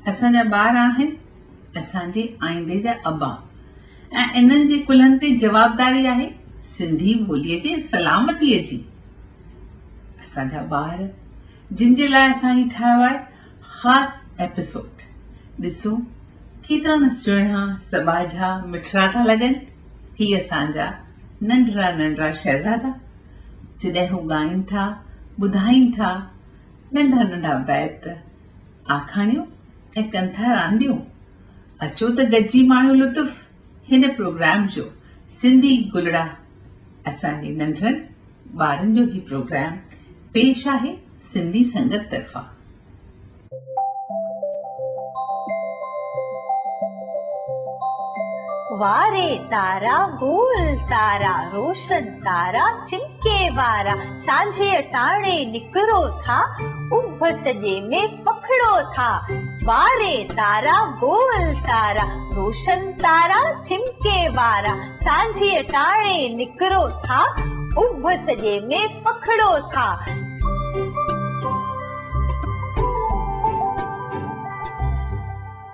असांजा ॿार आहिनि असांजे आईंदे जा अबा ऐं इन्हनि जे कुलनि ते जवाबदारी आहे सिंधी ॿोलीअ जे सलामतीअ जी। असांजा ॿार जिन जे लाइ असां ही ठाहियो आहे ख़ासि एपिसोड। ॾिसो केतिरा न सुहिणा सबाझा मिठड़ा था लॻनि। ही असांजा नंढड़ा नंढड़ा शहज़ादा जॾहिं हू ॻाइनि था ॿुधाइनि था नंढा नंढा बैत आखाणियूं ऐं कनि था रांदियूं। अचो त गॾिजी माणियो लुत्फ़ हिन प्रोग्राम जो सिंधी गुलड़ा। असांजे नंढड़नि ॿारनि जो ही प्रोग्राम पेश आहे सिंधी संगत तरफ़ां। वारे तारा गोल तारा रोशन तारा चिमके वारा सांझे टाणे निकरो था उभ सजे में पखड़ो था। वारे तारा गोल तारा रोशन तारा चिमके वारा सांझे टाणे निकरो था उभ सजे में पखड़ो था।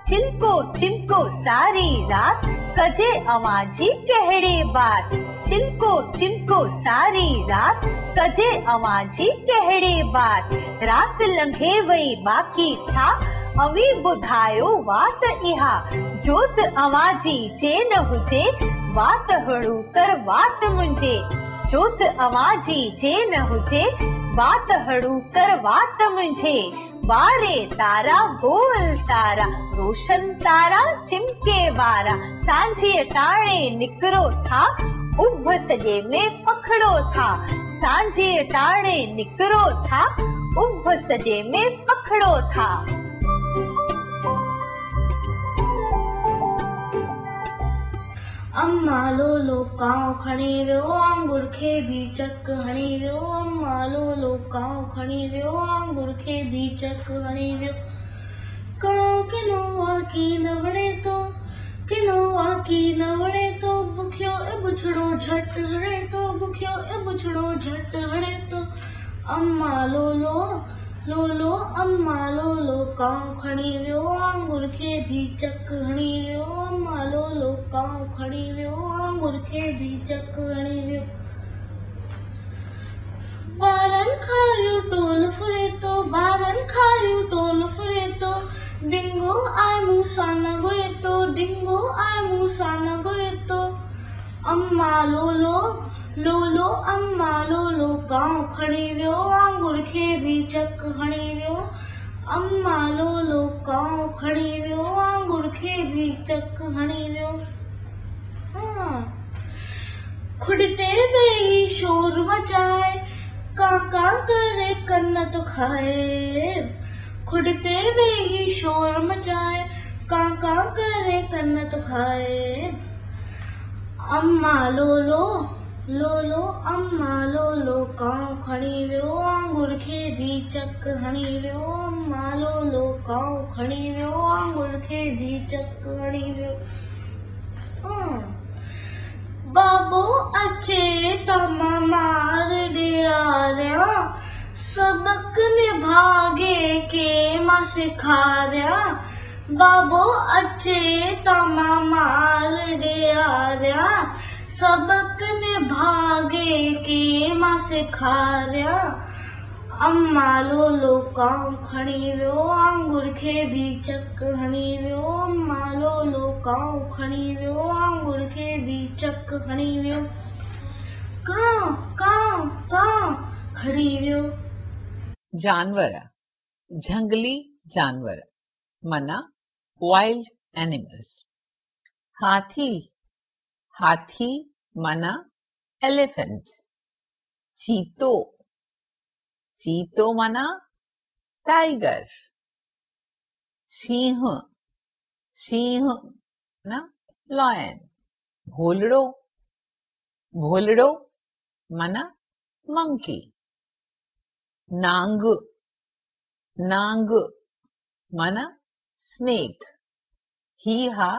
चिलको चिमको सारी रात कजे अवाजी कहड़े बात। चिलको चिमको सारी रात कजे अवाजी कहड़े बात। रात लंघे वई बाकी छा अवी बुधायो वात इहा। जोत अवाजी जे न हुजे वात हड़ू कर वात मुंझे। जोत अवाजी जे न हुजे वात हड़ू कर वात मुंझे। वारे तारा गोल तारा रोशन तारा चिमके वारा सांझे टाणे निकरो था उभ सजे में पखड़ो था। सांझे टाणे निकरो था उभ सजे में पखड़ो था। अम्मा लोलो काव खणी वियो आंगुर खे भी चक हणी वियो। अम्मा लोलो काव खणी वियो आंगुर खे भी चक हणी वियो। काव किनो आकी न वणे तो किनो आकी न वणे तो बुखियो ए बुछड़ो झट हणे तो बुखियो ए बुछड़ो झट हणे तो। अम्मा लोलो लोलो अम्मा लोलो काव खणी वियो आंगुर खे भी चक हणी वियो। अम्मा लोलो काव खणी वियो आंगुर खे भी चक हणी वियो। ॿारनि खायो टोल फुरे तो ॿारनि खायो टोल फुरे तो। डिंगो आए मूंसां न घुरे तो डिंगो आए मूंसां न घुरे तो। अम्मा लोलो लोलो अम्मा लोलो काव खणी वियो आंगुर खे भी चक हणी वियो। अम्मा लोलो काव खणी वियो आंगुर खे भी चक हणी वियो। खुड़ते वेही शोर मचाए काका करे कन्न तो खाए। खुड़ते वेही शोर मचाए काका करे कन्न तो खाए। अम्मा लोलो लोलो अम्मा लोलो काव खणी वियो आंगुर खे भी चक हणी वियो। अम्मा लोलो काव खणी वियो आंगुर खे भी चक हणी वियो। बाबो अचे त मार ॾियारिया सबक निभागे के मां सिखारिया। बाबो अचे त मार ॾियारिया सबक निभागे के मां सिखारिया। अम्मा लोलो काव खणी वियो आंगुर खे भी चक हणी वियो। अम्मा लोलो काव खणी वियो आंगुर खे भी चक हणी वियो। काव काव काव खणी वियो। जानवर झंगली जानवर माना वाइल्ड एनिमल्स। हाथी हाथी माना एलिफेंट। चीतो चीतो माना टाइगर। सिंह सिंह ना लायन। भोलड़ो भोलड़ो माना मंकी। नांग नांग माना स्नेक। ही हा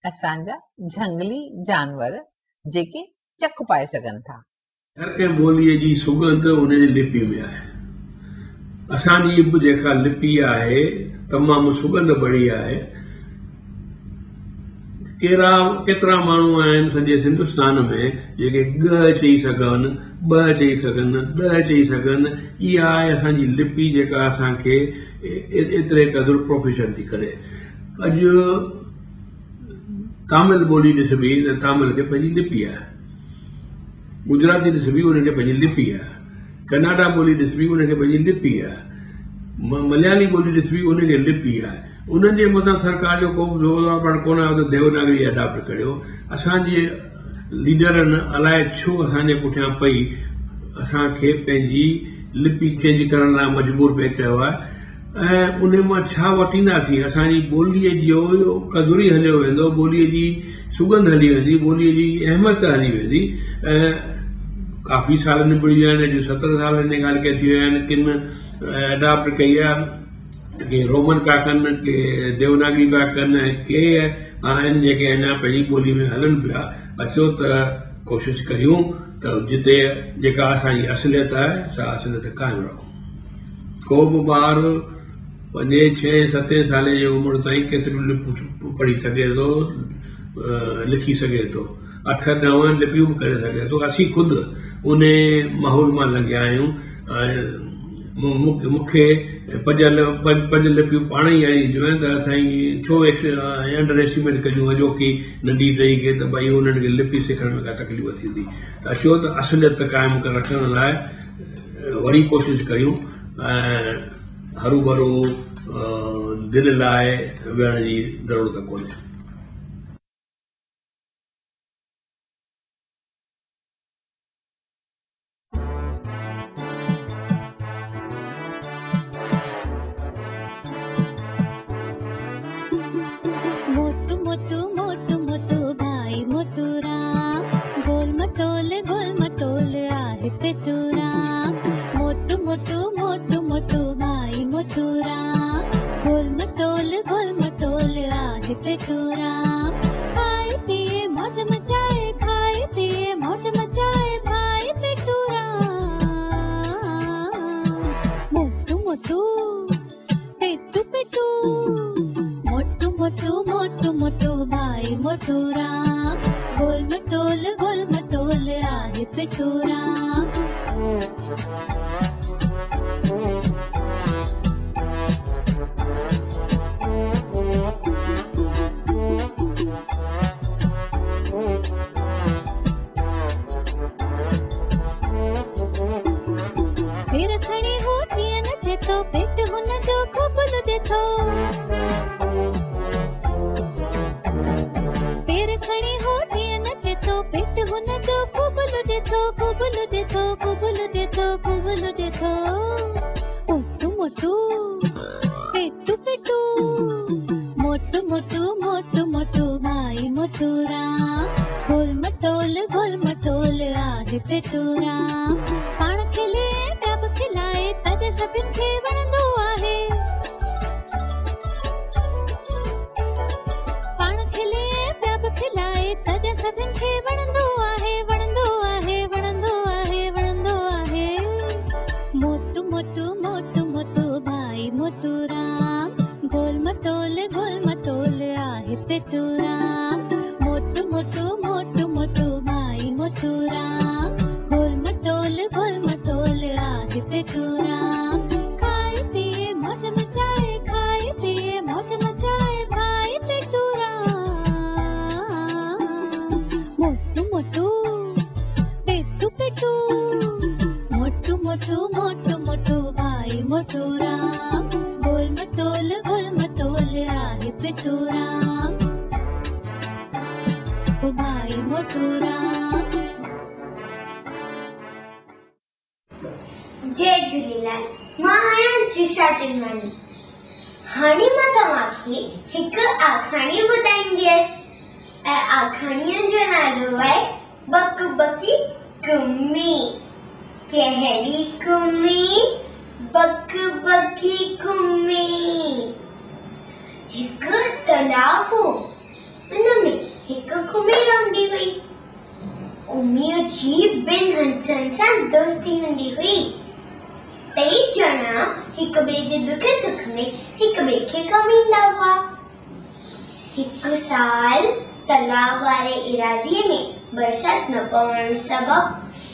असांजा झंगली जानवर जेके चक पाए सघनि था। हर कंहिं ॿोलीअ जी सुगंध उन जी लिपि में आहे। असांजी बि जेका लिपि आहे तमामु सुगंध बड़ी आहे। केतिरा माण्हू आहिनि सॼे हिंदुस्तान में जेके ग चई सघनि, ॿ चई सघनि, ॾ चई सघनि। इहा आहे असांजी लिपि जेका असांखे एतिरे क़दुरु प्रोफेशन थी करे। अॼु तामिल ॿोली ॾिसबी त तामिल खे पंहिंजी लिपि आहे, गुजराती ॾिसबी उनखे पंहिंजी लिपि आहे, कन्नाडा ॿोली ॾिसबी उनखे पंहिंजी लिपि आहे, मलयाली ॿोली ॾिसबी उनखे लिपि आहे। उन्हनि जे मथां सरकार जो को बि जोर कोन आहे त देवनागरी अडॉप्ट करियो। असांजे लीडरनि अलाए छो असांजे पुठियां पई असांखे पंहिंजी लिपि चेंज करण लाइ मजबूर पे कयो आहे। ऐं उन मां छा वठींदासीं? असांजी ॿोलीअ जो क़दुरु ई हलियो वेंदो, ॿोलीअ जी सुगंध हली वेंदी, ॿोलीअ जी अहमियत हली वेंदी। ऐं काफ़ी साल निबिड़ी विया आहिनि, अॼु 17 साल हिन ॻाल्हि खे थी विया आहिनि। किन अडॉप्ट कई आहे, के रोमन पिया कनि, के देवनागरी पिया कनि, ऐं के आहिनि जेके अञा पंहिंजी ॿोली में हलनि पिया। अचो त कोशिशि करियूं त जिते जेका असांजी असलियत आहे सा असलियत क़ाइमु रखूं। को बि ॿार 5, 6, 7 साल जी उमिरि ताईं केतिरियूं लिपियूं पढ़ी सघे थो, लिखी सघे थो, 8, 9 लिपियूं बि करे सघे थो। असीं ख़ुदि उन माहौल मां लंघिया आहियूं। मूंखे 5 लिपियूं पाण ई आई ईंदियूं आहिनि, त असां छो अंडर एस्टिमेट कयूं अॼोकी नंढी टही खे त भई उन्हनि खे लिपि सिखण में का तकलीफ़ थींदी। अचो त असलियत क़ाइमु रखण लाइ वरी कोशिशि करियूं ऐं हरू भरू दिलि लाइ वेहण जी ज़रूरत कोन्हे। जय झूलेलाल। मां आहियां जिशा टिलवानी। हाणे मां तव्हांखे हिकु आखाणी ॿुधाईंदसि ऐं आखाणीअ जो नालो आहे बक बकी कुम्मी। कहिड़ी कुम्मी? बक बकी कुम्मी। हिकु तलाउ हो, उनमें हिकु कुम्मी रहंदी हुई। कुम्मीअ जी ॿिनि हंसनि सां दोस्ती हूंदी हुई। 3 ॼणा हिक ॿिए जे दुख सुख में हिक ॿिए खे कमु ईंदा हुआ। हिकु साल तालाब वारे इलाइक़े में बरसात न पवण सबबु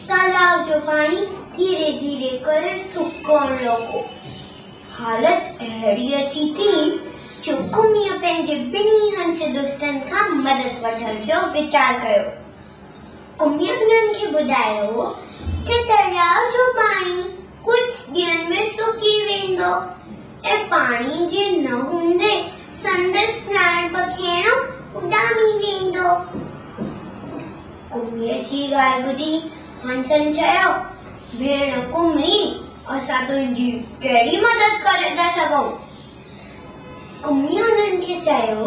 तालाब जो पाणी धीरे धीरे करे सुकण लॻो। हालत अहिड़ी अची थी जो कुमीअ पंहिंजे ॿिन्ही हंस दोस्तनि खां मदद वठण जो वीचार कयो। कुमीअ उन्हनि खे ॿुधायो त तालाब जो पाणी कुझु ॾींहंनि में सुकी वेंदो ऐं पाणी जे न हूंदे संदसि प्राण पखियणो उॾामी वेंदो। कुमीअ जी ॻाल्हि ॿुधी हंसनि चयो, भेण कुमी, असां तुंहिंजी कहिड़ी मदद करे था सघूं? कुमी उन्हनि खे चयो,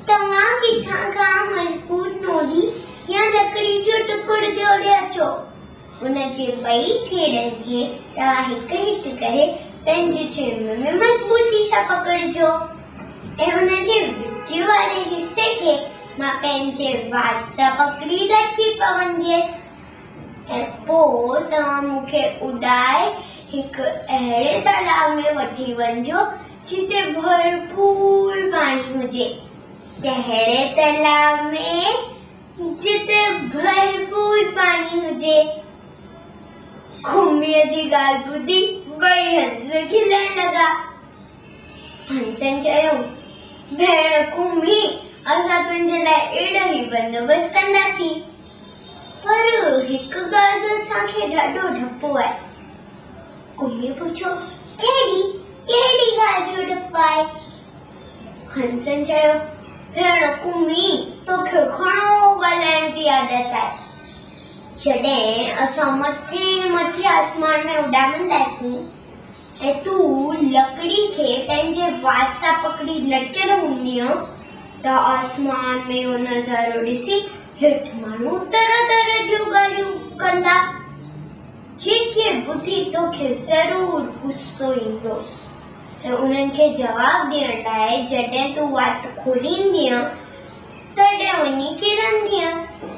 तव्हां किथां खां मज़बूत नोड़ी या लकड़ी जो टुकड़ो ले अचो। उन जे ॿई छेड़नि खे तव्हां हिकु हिकु करे पंहिंजे चेम में मज़बूती सां पकड़िजो ऐं उन जे विच वारे हिसे खे मां पंहिंजे वात सां पकड़ी रखी पवंदसि ऐं पोइ तव्हां मूंखे उॾाए हिकु अहिड़े तालाब में वठी वञिजो जिते भरपूर पाणी हुजे। कहिड़े तालाब में? जिते भरपूर पाणी हुजे। कुमीअ जी ॻाल्हि ॿुधी ॿई हंस खिलण लॻा। हंसनि चयो, भेण कुमी, असां तुंहिंजे लाइ अहिड़ो ई बंदोबस्त कंदासीं, पर हिकु ॻाल्हि जो असांखे ॾाढो डपु आहे। कुमीअ पुछो, कहिड़ी ॻाल्हि जो डपु आहे? हंसनि चयो, भेण कुमी, तोखे घणो ॻाल्हाइण जी आदत आहे। जॾहिं असां मथे आसमान में उॾामंदासीं ऐं तूं लकड़ी खे पंहिंजे वात सां पकड़ी लटकियल हूंदीअ त आसमान में उहो नज़ारो ॾिसी हेठि माण्हू तरह तरह जूं ॻाल्हियूं कंदा, जेके ॿुधी तोखे ज़रूर गुस्सो ईंदो। ऐं उन्हनि खे जवाबु ॾियण लाइ जॾहिं तूं वात खोलींदीअ तॾहिं वञी किरंदीअ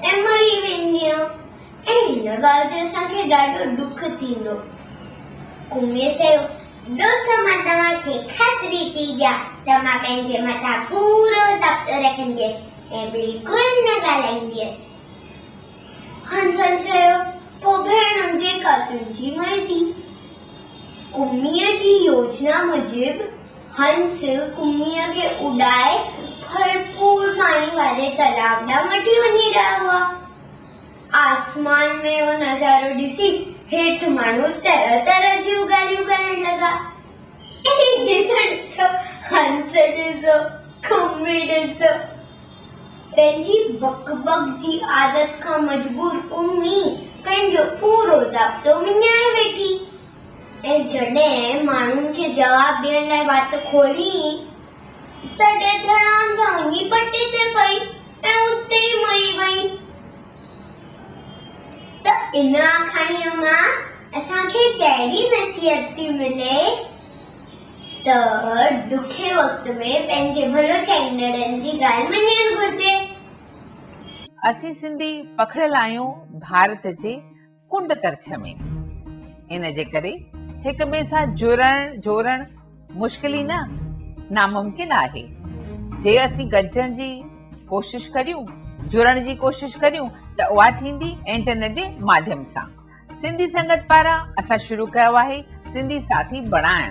ऐं मरी वेंदीअ ऐं हिन ॻाल्हि जो असांखे ॾाढो दुख थींदो। कुमीअ चयो, दोस्त, मां तव्हांखे ख़ातिरी थी ॾियां त मां पंहिंजे मथां पूरो ज़ब्तो रखंदसि ऐं बिल्कुलु न ॻाल्हाईंदसि। हंसनि चयो, पोइ भेण जेका तुंहिंजी मर्ज़ी। कुमीअ जी योजना मुजिब हंस कुमीअ खे उॾाए भरपूर पाणी वारे तालाब ॾांहुं वठी वञी रहिया हुआ। आसमान में वो नज़ारो ॾिसी हेठि माण्हू तरह तरह जूं ॻाल्हियूं करण लॻा। ॾिसो, हंस ॾिसो, कुमी ॾिसो। पंहिंजी बक जी आदत खां मजबूर कुमी पंहिंजो पूरो ज़ब्तो विञाए वेठी ऐं जॾहिं माण्हुनि खे जवाबु ॾियण लाइ वात खोली तॾहिं धड़ाम सां वञी पटे ते पई ऐं उते ई मरी वई। त इन आखाणीअ मां असांखे कहिड़ी नसीहत थी मिले त ॾुखे वक़्त में पंहिंजे भलो चाहींदड़नि जी ॻाल्हि मञणु घुरिजे। असीं सिंधी पखड़ियल आहियूं भारत जे कुंड करछ में, इन जे करे हिक ॿिए सां जोड़ण मुश्किल ई न नामुमकिन आहे। जे असीं गॾजण जी कोशिश करियूं, जुड़ण जी कोशिश करियूं त उहा थींदी इंटरनेट जे माध्यम सां। सिंधी संगत पारां असां शुरू कयो आहे सिंधी साथी बणाइण।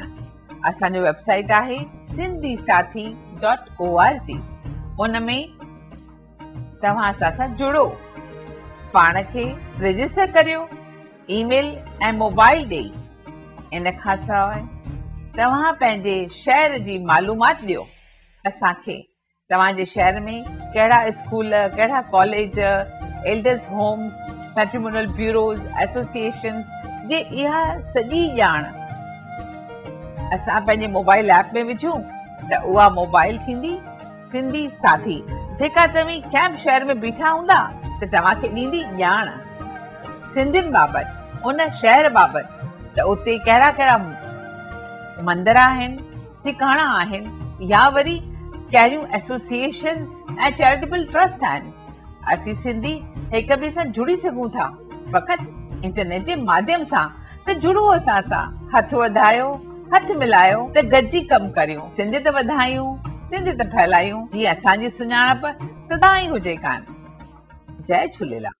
असांजो वेबसाइट आहे sindhisathi.org। उन में तव्हां असां सां जुड़ो, पाण खे रजिस्टर करियो, ईमेल ऐं मोबाइल ॾेई। इन खां सवाइ तव्हां पंहिंजे शहर जी मालूमात ॾियो असांखे। तव्हांजे शहर में कहिड़ा स्कूल, कहिड़ा college, elders homes, matrimonial bureaus, associations जे इहा सॼी ॼाण असां पंहिंजे मोबाइल ऐप में विझूं त उहा मोबाइल थींदी सिंधी साथी, जेका तव्हीं कंहिं बि शहर में बीठा हूंदा त तव्हांखे ॾींदी ॼाण सिंधियुनि बाबति, उन शहर बाबति त उते कहिड़ा कहिड़ा मंदर आहिनि, ठिकाणा आहिनि, या वरी कहिड़ियूं एसोसिएशन्स ऐं चैरिटेबल ट्रस्ट आहिनि। असीं सिंधी हिक ॿिए सां जुड़ी सघूं था फ़क़ति इंटरनेट जे माध्यम सां। त जुड़ो असां सां, हथ वधायो, हथ मिलायो त गॾिजी कमु करियूं, सिंधियत वधायूं, सिंधियत फैलायूं, जीअं असांजी सुञाणप सदा ई हुजे कान। जय झूलेलाल।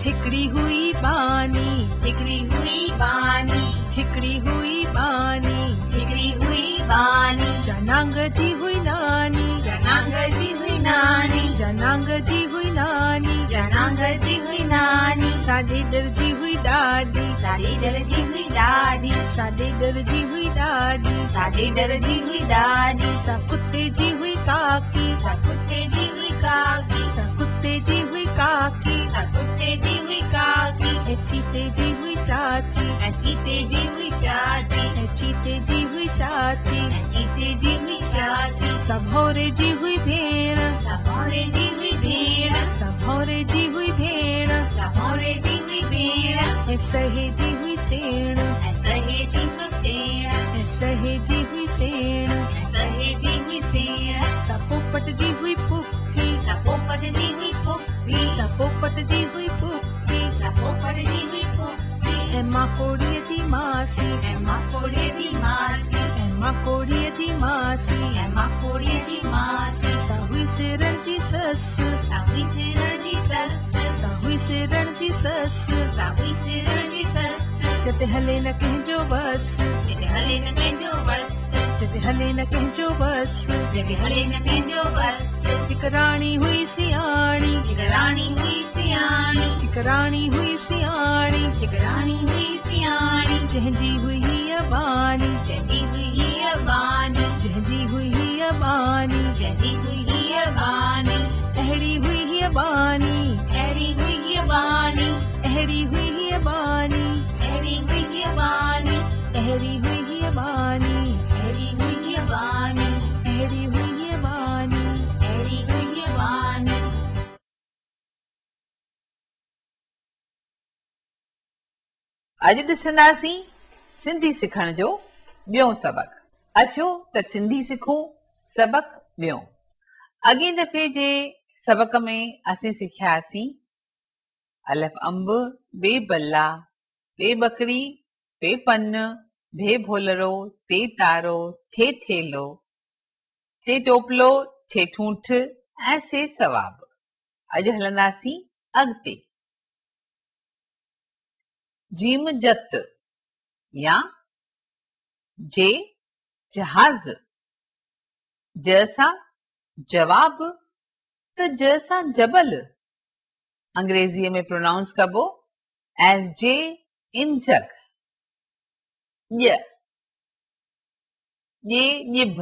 हिकड़ी हुई बानी, हिकड़ी हुई बानी, हिकड़ी हुई बानी, हिकड़ी हुई बानी, जनांग जी हुई नानी, जनांग जी हुई नानी, जनांग जी हुई नानी, जनांग जी हुई नानी, साडे दर जी हुई दादी, साडे दर जी हुई दादी, साडे दर जी हुई दादी, साडे दर जी हुई दादी, सा कुत्ते जी हुई काकी, सा कुत्ते जी हुई काकी, सा कुत्ते जी हुई काकी, सा कुत्ते जी हुई काकी, ए चीते जी हुई चाची, ए चीते जी हुई चाची, ए चीते जी हुई चाची, ए चीते जी हुई चाची, सबोरे जी हुई भेण, सबोरे जी हुई भेण, सबोरे जी हुई भेण, सबोरे जी हुई भेण, ए सहेजी हुई सेण, ए सहेजी हुई सेण, ए सहेजी हुई सेण, ए सहेजी हुई सेण, सपोपट जी हुई पुप्पी, सपोपट जी हुई पुप्पी, सपोपट जी हुई पुप्पी, सपोपट जी हुई पुप्पी, ए माकोड़ीअ जी मासी, ए माकोड़ीअ जी मासी, ए माकोड़ीअ जी मासी, ए माकोड़ीअ जी मासी, साहुई सिरण जी ससु, साहुई सिरण जी ससु, साहुई सिरण जी ससु, साहुई सिरण जी ससु, जिते हले न कंहिंजो बस, जिते हले न कंहिंजो बस, जिते हले न कंहिंजो बस, जिते हले न कंहिंजो बस, हिक राणी हुई सियाणी, हिक राणी हुई सियाणी, हिक राणी हुई सियाणी, हिक राणी हुई सियाणी, जंहिंजी हुई हीअ बानी, जंहिंजी हुई हीअ बानी, जंहिंजी हुई हीअ बानी, जंहिंजी हुई हीअ बानी, अहिड़ी हुई हीअ बानी, अहिड़ी हुई हीअ बानी, अहिड़ी हुई हीअ बानी, अहिड़ी हुई हीअ बानी, अहिड़ी हुई हीअ बानी, अहिड़ी हुई हीअ बानी, अहिड़ी हुई हीअ बानी, अहिड़ी हुई हीअ बानी। अॼु ॾिसंदासीं सिंधी सिखण जो ॿियो सबक़। अचो त सिंधी सिखूं सबक़ ॿियो। अॻे दफ़े जे सबक़ में असीं सिखियासीं अलफ अंब, बे बल्ला, बे बकरी, बे पन, भे भोलरो, ते तारो, थे थेलो, ते टोपलो, थे ठूंठ ऐं से सवाब। अॼु हलंदासीं अॻिते। जीम जत या जे जहाज़, ज सां जवाब त ज सां जबल। अंग्रेजीअ में प्रोनाउंस कबो एज जे इन जग। ॼ ॼिभ,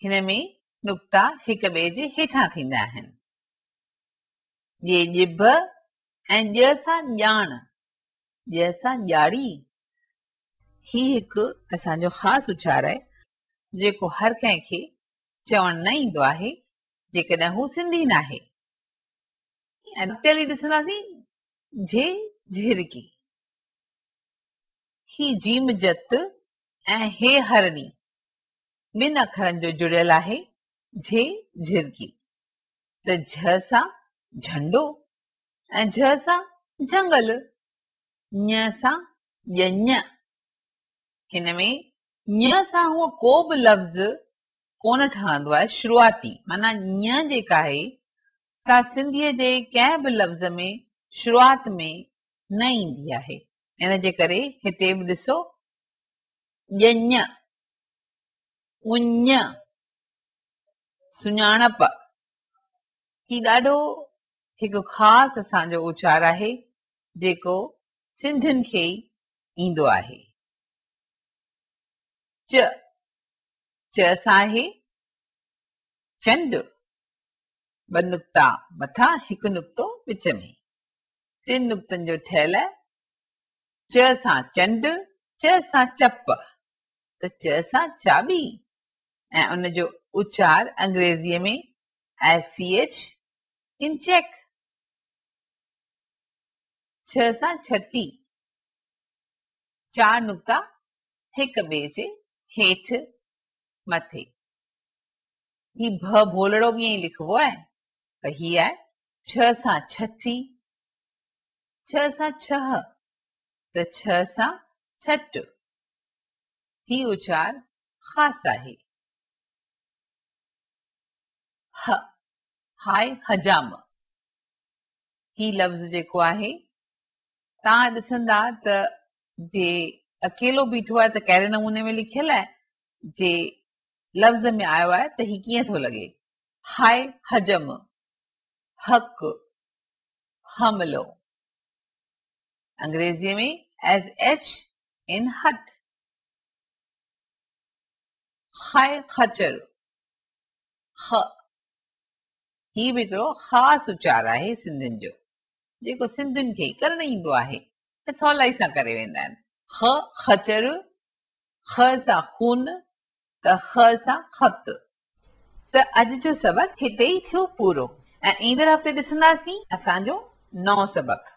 हिन में नुक्ता हिक ॿिए जे हेठां थींदा आहिनि। ॼिभ ऐं ॼ सां ॼाण, ॼ सां ॼाड़ी। ही हिकु असांजो ख़ासि उचार आहे जेको हर कंहिंखे चवण न ईंदो आहे जेकॾहिं हू सिंधी न आहे। ॾिसंदासीं झे झिरकी। ही जीम जत ऐं हे हरणी ॿिनि अखरनि जो जुड़ियल आहे झे झिरकी। त झ सां झंडो ऐं झ सां झंगल, ञ सां ॼञ। हिन में ञ सां हूअ को बि लफ़्ज़ कोन ठहंदो आहे शुरूआती, माना ञ जेका आहे सा सिंधीअ जे कंहिं बि लफ़्ज़ में शुरूआत में न ईंदी आहे। इन जे करे हिते बि ॾिसो ॼञ, उञ, सुञाणप। ही ॾाढो हिकु ख़ासि असांजो उचार आहे जेको सिंधियुनि खे ई ईंदो आहे। च, च सां आहे चंड, ॿ नुक्ता मथां हिकु नुक्तो विच में, 3 नुक्तनि जो ठहियल आहे। च सां चंड, च सां चप, त च सां चाबी ऐं उन जो उचार अंग्रेजीअ में SCH इन चेक। 6 सां छटी, 4 नुक्ता हिक ॿिए जे हेठि मथे। ही भ भोलड़ो बि ईअं लिखबो आहे, त ही आहे 6 सां छठी, छह सां छह त छह सां छट। ही उचार ख़ासि आहे। ह हाय हजाम। ही लफ़्ज़ जेको आहे तव्हां ॾिसंदा त जे अकेलो बीठो आहे त कहिड़े नमूने में लिखियल आहे, जे लफ़्ज़ में आयो आहे त ही कीअं थो लॻे। हाय हजम, हक, हमलो। अंग्रेजीअ में एज एच इन हट। हाय खचर, ख। ही बि हिकिड़ो ख़ासि उचार आहे सिंधियुनि जो, जेको सिंधियुनि खे करणु ईंदो आहे त सवलाई सां करे वेंदा आहिनि। ख खचर, ख सां खून त ख सां खत। त अॼु जो सबक़ हिते ई थियो पूरो ऐं ईंदड़ हफ़्ते ॾिसंदासीं असांजो नओं सबक़।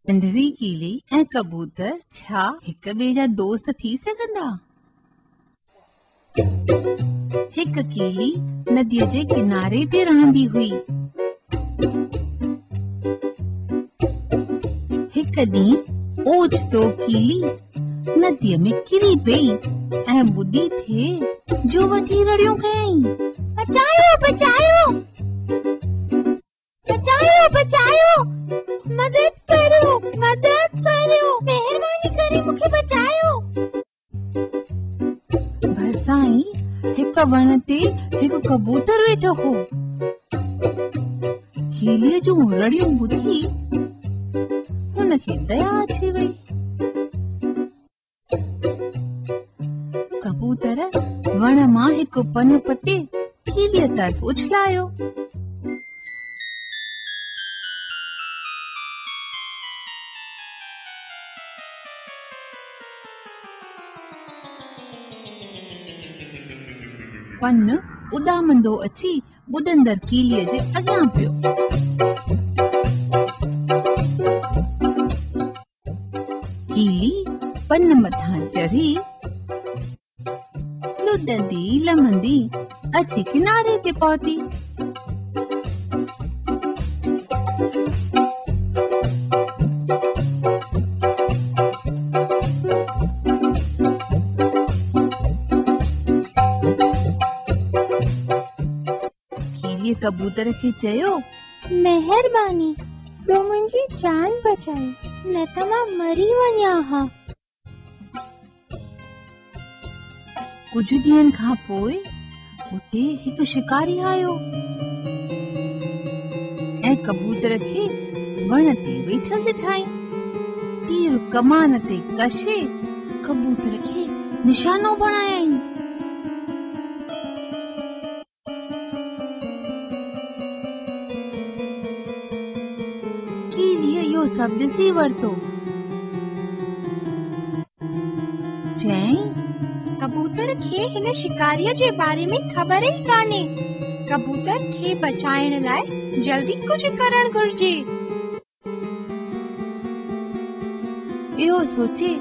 नंढड़ी कीली ऐं कबूतर छा हिक ॿिए जा दोस्त थी सघंदा? हिक कीली नदीअ जे किनारे ते रहंदी हुई। हिक ॾींहुं ओचितो कीली नदीअ में किरी पई ऐं ॿुॾी थिए जो वठी रड़ियूं कयईं। बचायो बचायो बचायो बचायो, मदद करो महिरबानी करे मूंखे बचायो। भरसाई हिक वण ते हिकु कबूतर वेठो हो। कीलीअ जूं रड़ियूं ॿुधी हुनखे दया अची वई। कबूतर वण मां हिकु पन पटे कीलीअ तरफ़ उछलायो। पन उॾामंदो अची ॿुॾंदड़ कीलीअ जे अॻियां पियो। कीली पन मथां चढ़ी लुॾंदी लमंदी अची किनारे ते पहुती। कबूतर खे चयो, महिरबानी तो मुंहिंजी जान बचाई, न त मां मरी वञा हा। कुझु ॾींहंनि खां पोइ उते हिकु शिकारी आयो ऐं कबूतर खे वण ते वेठल ॾिठाई। तीर कमान ते कशे कबूतर खे निशानो बणायई। इहो सभु ॾिसी वरितो। चई, कबूतर खे हिन शिकारीअ जे बारे में ख़बर ई कान्हे। कबूतर खे बचाइण लाइ जल्दी कुझु करणु घुर्जे। इहो सोचे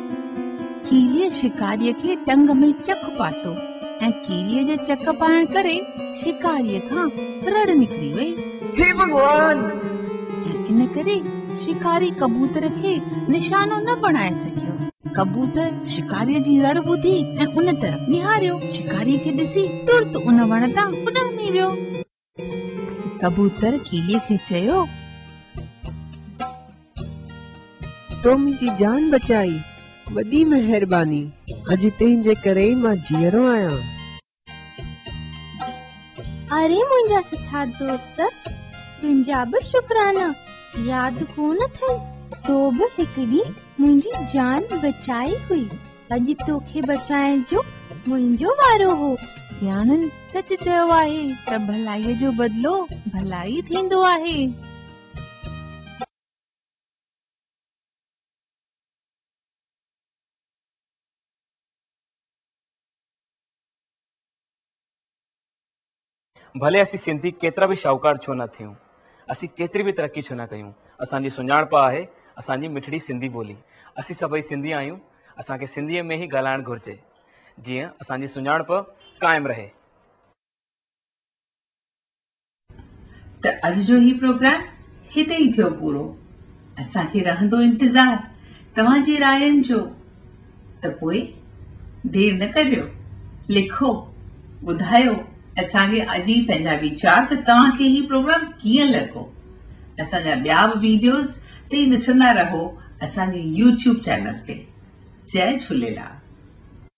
कीलीअ शिकारीअ खे टंग में चक पातो ऐं कीलीअ जे चक पाइण करे शिकारीअ खां रड़ निकिरी वई। हे भगवान! इन करे शिकारी कबूतर खे निशानो न बणाए सघियो। कबूतर शिकारीअ जी रड़ ॿुधी ऐं उन तरफ़ निहारियो। शिकारीअ खे ॾिसी तुरत उन वण तां उॾामी वियो। कबूतर कीलीअ खे चयो, तो मुंहिंजी जान बचाई, वॾी महिरबानी। अॼु तंहिंजे करे मां जीअरो आहियां। अरे मुंहिंजा सुठा दोस्त, तुंहिंजा बि शुक्राना। यादि कोन अथई तो बि हिकु ॾींहुं मुंहिंजी जान बचाई हुई। अॼु तोखे बचाइण जो मुंहिंजो वारो हो। सियाणनि सच चयो आहे त भलाईअ जो बदिलो भलाई थींदो आहे। भले असीं सिंधी केतिरा बि शाहूकार छो न थियूं, असीं केतिरी बि तरक़ी छो न कयूं, असांजी सुञाणप आहे असांजी मिठड़ी सिंधी ॿोली। असीं सभई सिंधी आहियूं, असांखे सिंधीअ में ई ॻाल्हाइणु घुरिजे जीअं असांजी सुञाणप क़ाइमु रहे। त अॼु जो ही प्रोग्राम हिते ई थियो पूरो। असांखे रहंदो इंतज़ार तव्हांजी रायनि जो। त पोइ देर न करियो, लिखो, ॿुधायो असांखे अॼु ई पंहिंजा वीचार त तव्हांखे ही प्रोग्राम कीअं लॻो। असांजा ॿिया बि वीडियोस ते ॾिसंदा रहो असांजे YouTube चैनल ते। जय झूलेलाल।